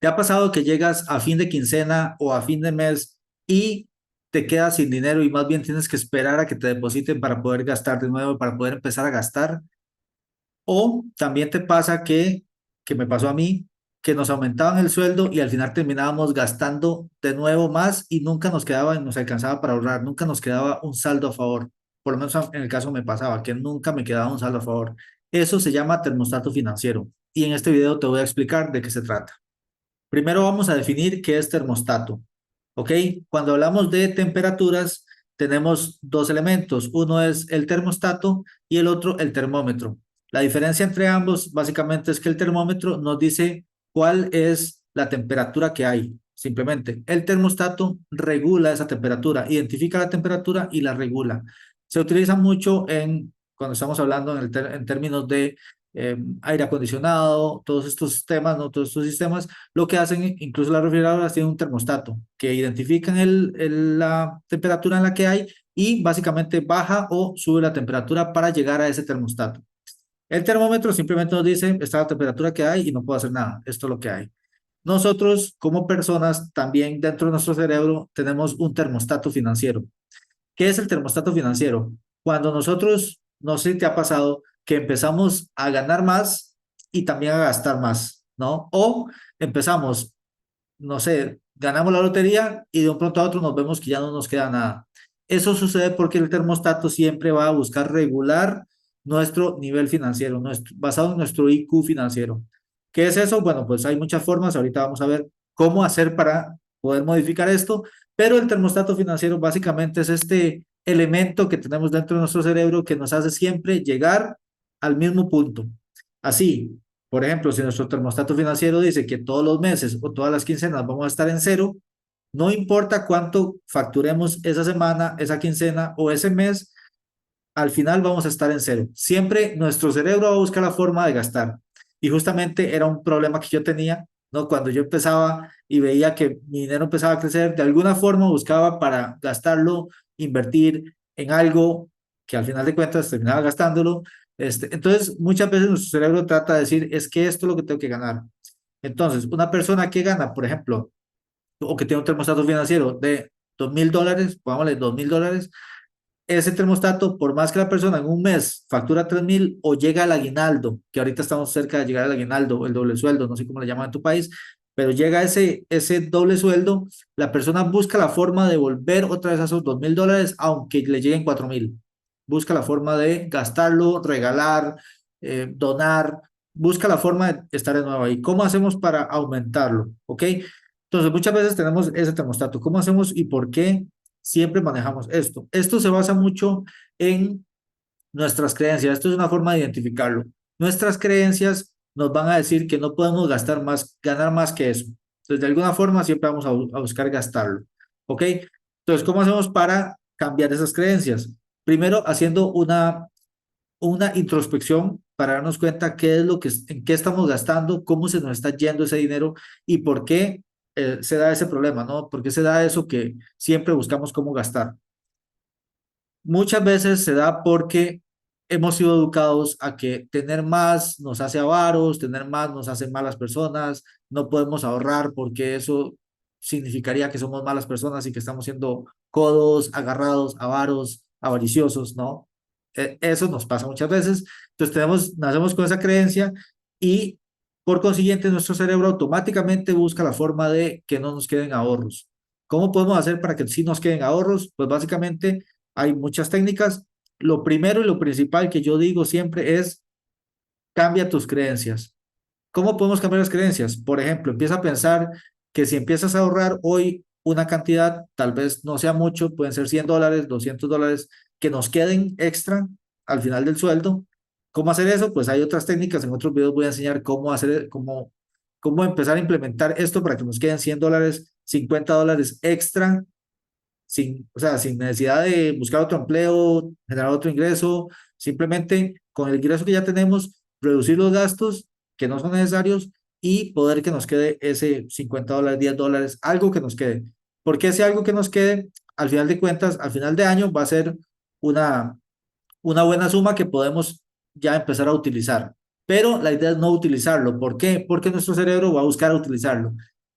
¿Te ha pasado que llegas a fin de quincena o a fin de mes y te quedas sin dinero y más bien tienes que esperar a que te depositen para poder gastar de nuevo, para poder empezar a gastar? O también te pasa que me pasó a mí, que nos aumentaban el sueldo y al final terminábamos gastando de nuevo más y nunca nos quedaba, nos alcanzaba para ahorrar, nunca nos quedaba un saldo a favor. Por lo menos en el caso me pasaba, que nunca me quedaba un saldo a favor. Eso se llama termostato financiero y en este video te voy a explicar de qué se trata. Primero vamos a definir qué es termostato. ¿Ok? Cuando hablamos de temperaturas, tenemos dos elementos. Uno es el termostato y el otro el termómetro. La diferencia entre ambos básicamente es que el termómetro nos dice cuál es la temperatura que hay. Simplemente, el termostato regula esa temperatura, identifica la temperatura y la regula. Se utiliza mucho cuando estamos hablando en términos de aire acondicionado, todos estos temas, ¿no? Todos estos sistemas lo que hacen, incluso las refrigeradoras tienen un termostato que identifican la temperatura en la que hay y básicamente baja o sube la temperatura para llegar a ese termostato. El termómetro simplemente nos dice, esta es la temperatura que hay y no puedo hacer nada, esto es lo que hay. Nosotros, como personas, también dentro de nuestro cerebro tenemos un termostato financiero. ¿Qué es el termostato financiero? Cuando nosotros, no sé si te ha pasado, que empezamos a ganar más y también a gastar más, ¿no? O empezamos, no sé, ganamos la lotería y de un pronto a otro nos vemos que ya no nos queda nada. Eso sucede porque el termostato siempre va a buscar regular nuestro nivel financiero, basado en nuestro IQ financiero. ¿Qué es eso? Bueno, pues hay muchas formas. Ahorita vamos a ver cómo hacer para poder modificar esto, pero el termostato financiero básicamente es este elemento que tenemos dentro de nuestro cerebro que nos hace siempre llegar al mismo punto. Así, por ejemplo, si nuestro termostato financiero dice que todos los meses o todas las quincenas vamos a estar en cero, no importa cuánto facturemos esa semana, esa quincena o ese mes, al final vamos a estar en cero. Siempre nuestro cerebro va a buscar la forma de gastar. Y justamente era un problema que yo tenía, ¿no? Cuando yo empezaba y veía que mi dinero empezaba a crecer, de alguna forma buscaba para gastarlo, invertir en algo que al final de cuentas terminaba gastándolo. Entonces, muchas veces nuestro cerebro trata de decir, es que esto es lo que tengo que ganar. Entonces, una persona que gana, por ejemplo, o que tiene un termostato financiero de $2,000, pongámosle $2,000, ese termostato, por más que la persona en un mes factura 3,000 o llega al aguinaldo, que ahorita estamos cerca de llegar al aguinaldo, el doble sueldo, no sé cómo le llaman en tu país, pero llega ese doble sueldo, la persona busca la forma de volver otra vez a esos $2,000, aunque le lleguen 4,000. Busca la forma de gastarlo, regalar, donar, busca la forma de estar de nuevo ahí. ¿Cómo hacemos para aumentarlo? ¿Ok? Entonces, muchas veces tenemos ese termostato. ¿Cómo hacemos y por qué siempre manejamos esto? Esto se basa mucho en nuestras creencias. Esto es una forma de identificarlo. Nuestras creencias nos van a decir que no podemos gastar más, ganar más que eso. Entonces, de alguna forma, siempre vamos a buscar gastarlo. ¿Ok? Entonces, ¿cómo hacemos para cambiar esas creencias? Primero, haciendo una introspección para darnos cuenta qué es en qué estamos gastando, cómo se nos está yendo ese dinero y por qué se da ese problema, ¿no? ¿Por qué se da eso que siempre buscamos cómo gastar? Muchas veces se da porque hemos sido educados a que tener más nos hace avaros, tener más nos hace malas personas, no podemos ahorrar porque eso significaría que somos malas personas y que estamos siendo codos, agarrados, avaros, avariciosos, ¿no? Eso nos pasa muchas veces. Entonces nacemos con esa creencia y por consiguiente nuestro cerebro automáticamente busca la forma de que no nos queden ahorros. ¿Cómo podemos hacer para que sí nos queden ahorros? Pues básicamente hay muchas técnicas. Lo primero y lo principal que yo digo siempre es cambia tus creencias. ¿Cómo podemos cambiar las creencias? Por ejemplo, empieza a pensar que si empiezas a ahorrar hoy una cantidad, tal vez no sea mucho, pueden ser $100, $200, que nos queden extra al final del sueldo. ¿Cómo hacer eso? Pues hay otras técnicas, en otros videos voy a enseñar cómo empezar a implementar esto para que nos queden $100, $50 extra o sea, sin necesidad de buscar otro empleo, generar otro ingreso, simplemente con el ingreso que ya tenemos, reducir los gastos que no son necesarios y poder que nos quede ese $50, $10, algo que nos quede. Porque ese algo que nos quede, al final de cuentas, al final de año va a ser una, una buena suma que podemos ya empezar a utilizar. pero la idea es no utilizarlo. ¿Por qué? Porque nuestro cerebro va a buscar utilizarlo.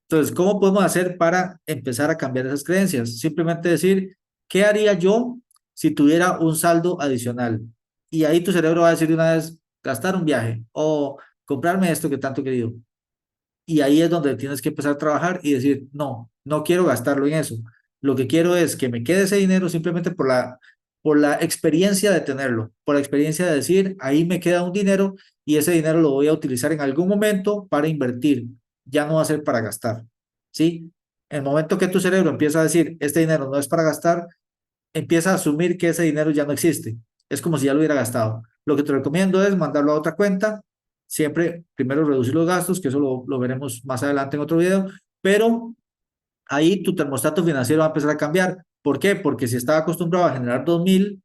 Entonces, ¿cómo podemos hacer para empezar a cambiar esas creencias? Simplemente decir, ¿qué haría yo si tuviera un saldo adicional? Y ahí tu cerebro va a decir de una vez, gastar un viaje o comprarme esto que tanto he querido. Y ahí es donde tienes que empezar a trabajar y decir, no, no quiero gastarlo en eso. Lo que quiero es que me quede ese dinero simplemente por la experiencia de tenerlo, por la experiencia de decir, ahí me queda un dinero y ese dinero lo voy a utilizar en algún momento para invertir, ya no va a ser para gastar. ¿Sí? En el momento que tu cerebro empieza a decir, este dinero no es para gastar, empieza a asumir que ese dinero ya no existe. Es como si ya lo hubiera gastado. Lo que te recomiendo es mandarlo a otra cuenta. Siempre, primero reducir los gastos, que eso lo veremos más adelante en otro video, pero ahí tu termostato financiero va a empezar a cambiar. ¿Por qué? Porque si estaba acostumbrado a generar 2.000,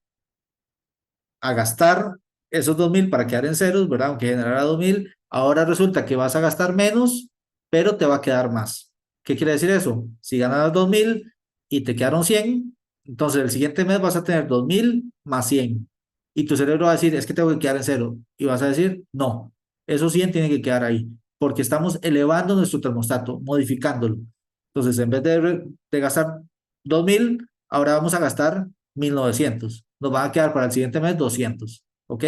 a gastar esos 2.000 para quedar en ceros, ¿verdad? Aunque generara 2.000, ahora resulta que vas a gastar menos, pero te va a quedar más. ¿Qué quiere decir eso? Si ganas 2.000 y te quedaron 100, entonces el siguiente mes vas a tener 2.000 más 100. Y tu cerebro va a decir, es que tengo que quedar en cero. Y vas a decir, no, esos 100 tienen que quedar ahí, porque estamos elevando nuestro termostato, modificándolo. Entonces, en vez de gastar 2.000, ahora vamos a gastar 1.900. Nos van a quedar para el siguiente mes 200. ¿Ok?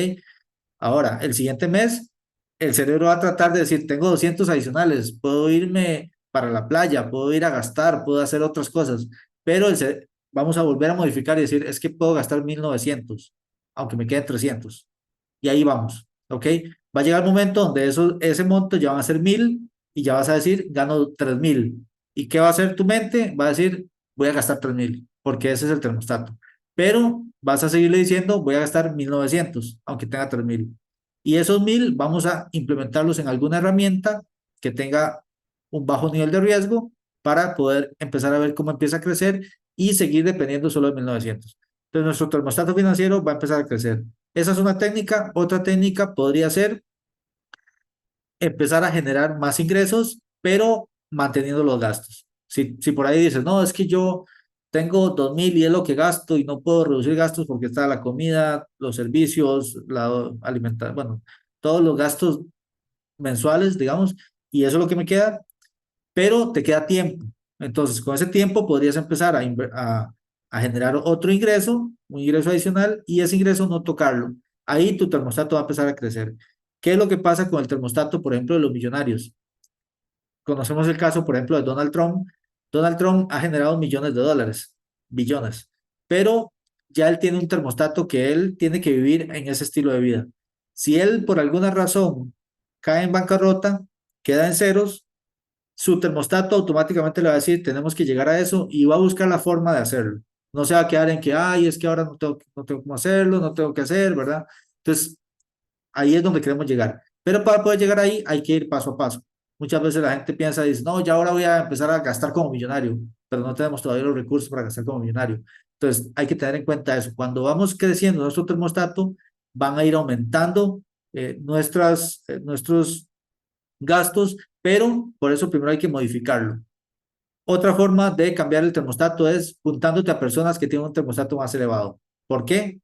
Ahora, el siguiente mes, el cerebro va a tratar de decir, tengo 200 adicionales, puedo irme para la playa, puedo ir a gastar, puedo hacer otras cosas, pero vamos a volver a modificar y decir, es que puedo gastar 1.900, aunque me queden 300. Y ahí vamos. ¿Ok? Va a llegar el momento donde ese monto ya va a ser 1.000 y ya vas a decir, gano 3.000. ¿Y qué va a hacer tu mente? Va a decir, voy a gastar 3.000, porque ese es el termostato. Pero vas a seguirle diciendo, voy a gastar 1.900 aunque tenga 3.000. Y esos 1.000 vamos a implementarlos en alguna herramienta que tenga un bajo nivel de riesgo para poder empezar a ver cómo empieza a crecer y seguir dependiendo solo de 1.900. Entonces, nuestro termostato financiero va a empezar a crecer. Esa es una técnica. Otra técnica podría ser empezar a generar más ingresos, pero manteniendo los gastos. Si por ahí dices, no, es que yo tengo 2.000 y es lo que gasto y no puedo reducir gastos porque está la comida, los servicios, la alimentación, bueno, todos los gastos mensuales, digamos, y eso es lo que me queda, pero te queda tiempo. Entonces, con ese tiempo podrías empezar a generar otro ingreso, un ingreso adicional, y ese ingreso no tocarlo. Ahí tu termostato va a empezar a crecer. ¿Qué es lo que pasa con el termostato, por ejemplo, de los millonarios? Conocemos el caso, por ejemplo, de Donald Trump. Donald Trump ha generado millones de dólares, billones, pero ya él tiene un termostato que él tiene que vivir en ese estilo de vida. Si él por alguna razón cae en bancarrota, queda en ceros, su termostato automáticamente le va a decir, tenemos que llegar a eso y va a buscar la forma de hacerlo. No se va a quedar en que, ay, es que ahora no tengo cómo hacerlo, no tengo que hacer, ¿verdad? Entonces, ahí es donde queremos llegar. Pero para poder llegar ahí hay que ir paso a paso. Muchas veces la gente piensa, dice, no, ya ahora voy a empezar a gastar como millonario, pero no tenemos todavía los recursos para gastar como millonario. Entonces, hay que tener en cuenta eso. Cuando vamos creciendo nuestro termostato, van a ir aumentando nuestros gastos, pero por eso primero hay que modificarlo. Otra forma de cambiar el termostato es juntándote a personas que tienen un termostato más elevado. ¿Por qué?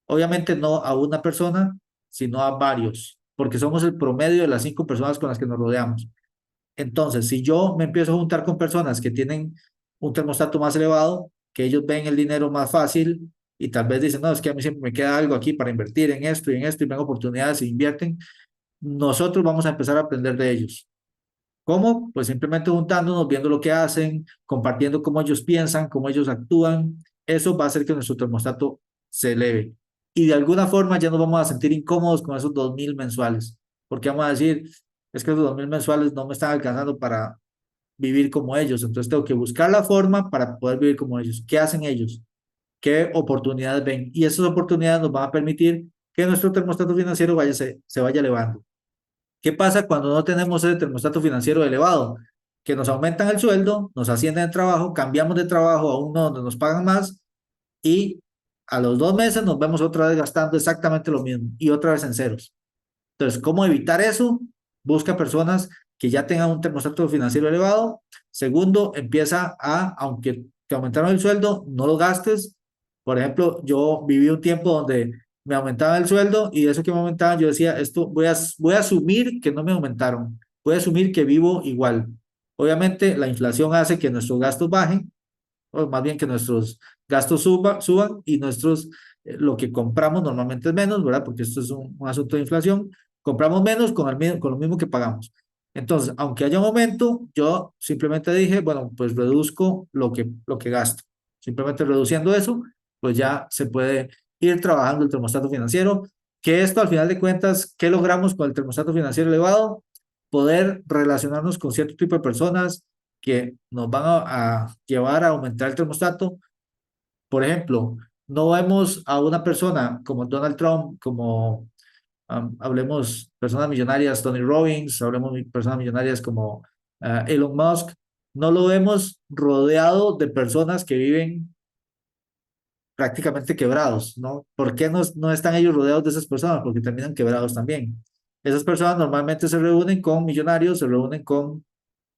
Obviamente no a una persona, sino a varios, porque somos el promedio de las 5 personas con las que nos rodeamos. Entonces, si yo me empiezo a juntar con personas que tienen un termostato más elevado, que ellos ven el dinero más fácil y tal vez dicen, no, es que a mí siempre me queda algo aquí para invertir en esto y ven oportunidades e invierten, nosotros vamos a empezar a aprender de ellos. ¿Cómo? Pues simplemente juntándonos, viendo lo que hacen, compartiendo cómo ellos piensan, cómo ellos actúan. Eso va a hacer que nuestro termostato se eleve. Y de alguna forma ya nos vamos a sentir incómodos con esos 2.000 mensuales, porque vamos a decir, es que esos 2.000 mensuales no me están alcanzando para vivir como ellos, entonces tengo que buscar la forma para poder vivir como ellos. ¿Qué hacen ellos? ¿Qué oportunidades ven? Y esas oportunidades nos van a permitir que nuestro termostato financiero se vaya elevando. ¿Qué pasa cuando no tenemos ese termostato financiero elevado? Que nos aumentan el sueldo, nos ascienden el trabajo, cambiamos de trabajo a uno donde nos pagan más y a los 2 meses nos vemos otra vez gastando exactamente lo mismo y otra vez en ceros. Entonces, ¿cómo evitar eso? Busca personas que ya tengan un termostato financiero elevado. Segundo, empieza aunque te aumentaron el sueldo, no lo gastes. Por ejemplo, yo viví un tiempo donde me aumentaban el sueldo y eso que me aumentaban, yo decía, esto voy a asumir que no me aumentaron, voy a asumir que vivo igual. Obviamente, la inflación hace que nuestros gastos bajen, o más bien que nuestros gastos suban y lo que compramos normalmente es menos, ¿verdad? Porque esto es un asunto de inflación, compramos menos con lo mismo que pagamos. Entonces, aunque haya un aumento, yo simplemente dije, bueno, pues reduzco lo que gasto. Simplemente reduciendo eso, pues ya se puede ir trabajando el termostato financiero, que esto al final de cuentas, ¿qué logramos con el termostato financiero elevado? Poder relacionarnos con cierto tipo de personas que nos van a llevar a aumentar el termostato. Por ejemplo, no vemos a una persona como Donald Trump, como hablemos personas millonarias, Tony Robbins, hablemos de personas millonarias como Elon Musk, no lo vemos rodeado de personas que viven prácticamente quebrados, ¿no? ¿Por qué no están ellos rodeados de esas personas? Porque terminan quebrados también. Esas personas normalmente se reúnen con millonarios, se reúnen con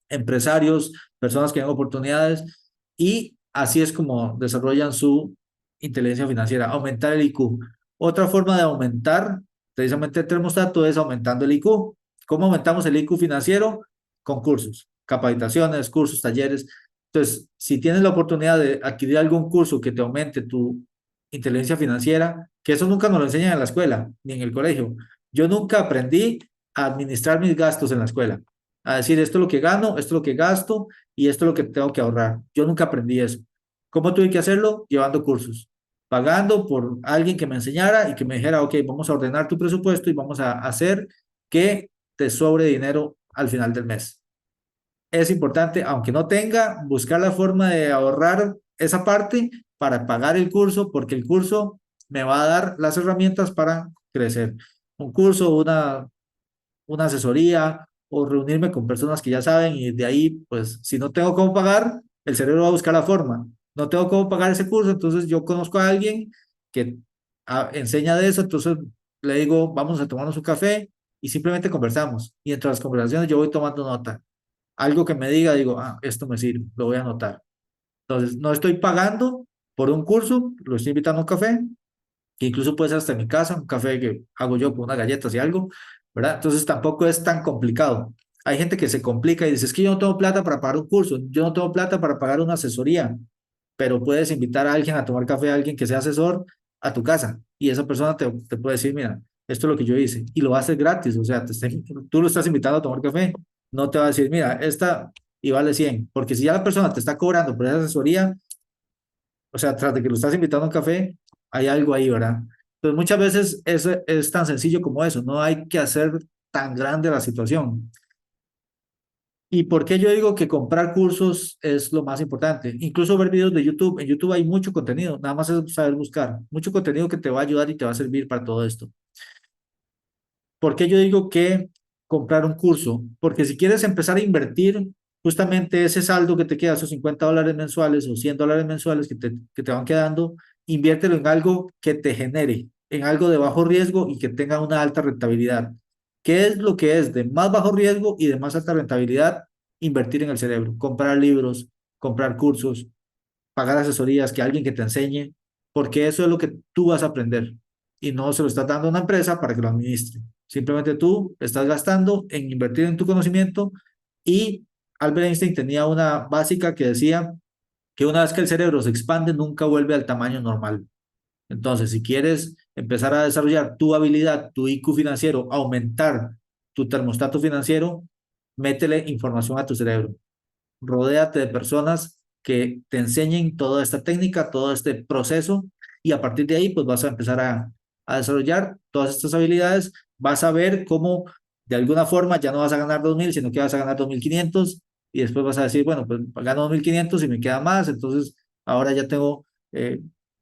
empresarios, personas que ven oportunidades y así es como desarrollan su inteligencia financiera, aumentar el IQ. Otra forma de aumentar precisamente el termostato es aumentando el IQ. ¿Cómo aumentamos el IQ financiero? Con cursos, capacitaciones, cursos, talleres. Entonces, si tienes la oportunidad de adquirir algún curso que te aumente tu inteligencia financiera, que eso nunca nos lo enseñan en la escuela ni en el colegio. Yo nunca aprendí a administrar mis gastos en la escuela, a decir esto es lo que gano, esto es lo que gasto y esto es lo que tengo que ahorrar. Yo nunca aprendí eso. ¿Cómo tuve que hacerlo? Llevando cursos, pagando por alguien que me enseñara y que me dijera, ok, vamos a ordenar tu presupuesto y vamos a hacer que te sobre dinero al final del mes. Es importante, aunque no tenga, buscar la forma de ahorrar esa parte para pagar el curso, porque el curso me va a dar las herramientas para crecer. Un curso, una asesoría o reunirme con personas que ya saben y de ahí, pues, si no tengo cómo pagar, el cerebro va a buscar la forma. No tengo cómo pagar ese curso, entonces yo conozco a alguien que enseña de eso, entonces le digo, vamos a tomarnos un café y simplemente conversamos. Y entre las conversaciones yo voy tomando nota. Algo que me diga, digo, esto me sirve, lo voy a anotar. Entonces, no estoy pagando por un curso, lo estoy invitando a un café, que incluso puede ser hasta en mi casa, un café que hago yo con unas galletas y algo, ¿verdad? Entonces tampoco es tan complicado. Hay gente que se complica y dice, es que yo no tengo plata para pagar un curso, yo no tengo plata para pagar una asesoría, pero puedes invitar a alguien a tomar café, a alguien que sea asesor a tu casa y esa persona te puede decir, mira, esto es lo que yo hice y lo haces gratis, o sea, tú lo estás invitando a tomar café, no te va a decir, mira, esta y vale 100 porque si ya la persona te está cobrando por esa asesoría, o sea, tras de que lo estás invitando a un café, hay algo ahí, ¿verdad? Pues muchas veces es tan sencillo como eso, no hay que hacer tan grande la situación. ¿Y por qué yo digo que comprar cursos es lo más importante? Incluso ver videos de YouTube. En YouTube hay mucho contenido, nada más es saber buscar. Mucho contenido que te va a ayudar y te va a servir para todo esto. ¿Por qué yo digo que comprar un curso? Porque si quieres empezar a invertir, justamente ese saldo que te queda, esos $50 mensuales o $100 mensuales que te van quedando, inviértelo en algo que te genere, en algo de bajo riesgo y que tenga una alta rentabilidad. ¿Qué es lo que es de más bajo riesgo y de más alta rentabilidad? Invertir en el cerebro, comprar libros, comprar cursos, pagar asesorías, que alguien que te enseñe, porque eso es lo que tú vas a aprender y no se lo estás dando a una empresa para que lo administre. Simplemente tú estás gastando en invertir en tu conocimiento y Albert Einstein tenía una básica que decía que una vez que el cerebro se expande, nunca vuelve al tamaño normal. Entonces, si quieres empezar a desarrollar tu habilidad, tu IQ financiero, aumentar tu termostato financiero, métele información a tu cerebro, rodéate de personas que te enseñen toda esta técnica, todo este proceso y a partir de ahí pues vas a empezar a desarrollar todas estas habilidades, vas a ver cómo de alguna forma ya no vas a ganar 2.000, sino que vas a ganar 2.500 y después vas a decir, bueno, pues gano 2.500 y me queda más, entonces ahora ya tengo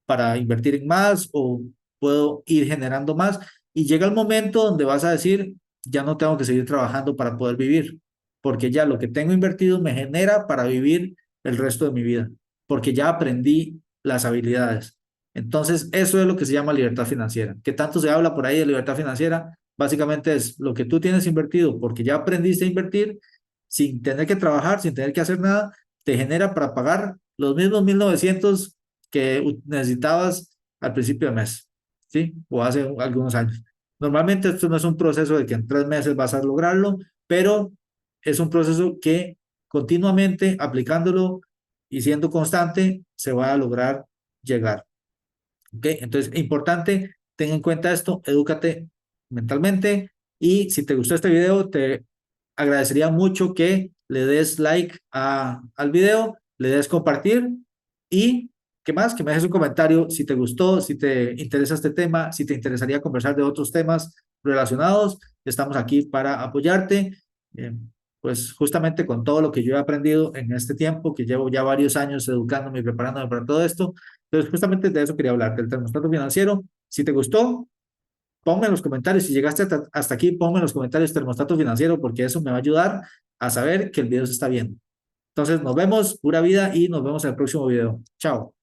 para invertir en más o puedo ir generando más y llega el momento donde vas a decir, ya no tengo que seguir trabajando para poder vivir porque ya lo que tengo invertido me genera para vivir el resto de mi vida, porque ya aprendí las habilidades. Entonces, eso es lo que se llama libertad financiera. ¿Qué tanto se habla por ahí de libertad financiera? Básicamente es lo que tú tienes invertido, porque ya aprendiste a invertir sin tener que trabajar, sin tener que hacer nada, te genera para pagar los mismos 1.900 que necesitabas al principio del mes. ¿sí? O hace algunos años. Normalmente esto no es un proceso de que en 3 meses vas a lograrlo, pero es un proceso que continuamente aplicándolo y siendo constante se va a lograr llegar. ¿Ok? Entonces, importante, ten en cuenta esto, edúcate mentalmente y si te gustó este video, te agradecería mucho que le des like al video, le des compartir y, ¿qué más? Que me dejes un comentario si te gustó, si te interesa este tema, si te interesaría conversar de otros temas relacionados. Estamos aquí para apoyarte. Eh, pues justamente con todo lo que yo he aprendido en este tiempo, que llevo ya varios años educándome y preparándome para todo esto. Entonces, justamente de eso quería hablar, del termostato financiero. Si te gustó, ponme en los comentarios, si llegaste hasta aquí, ponme en los comentarios termostato financiero, porque eso me va a ayudar a saber que el video se está viendo. Entonces, nos vemos, pura vida, y nos vemos en el próximo video. Chao.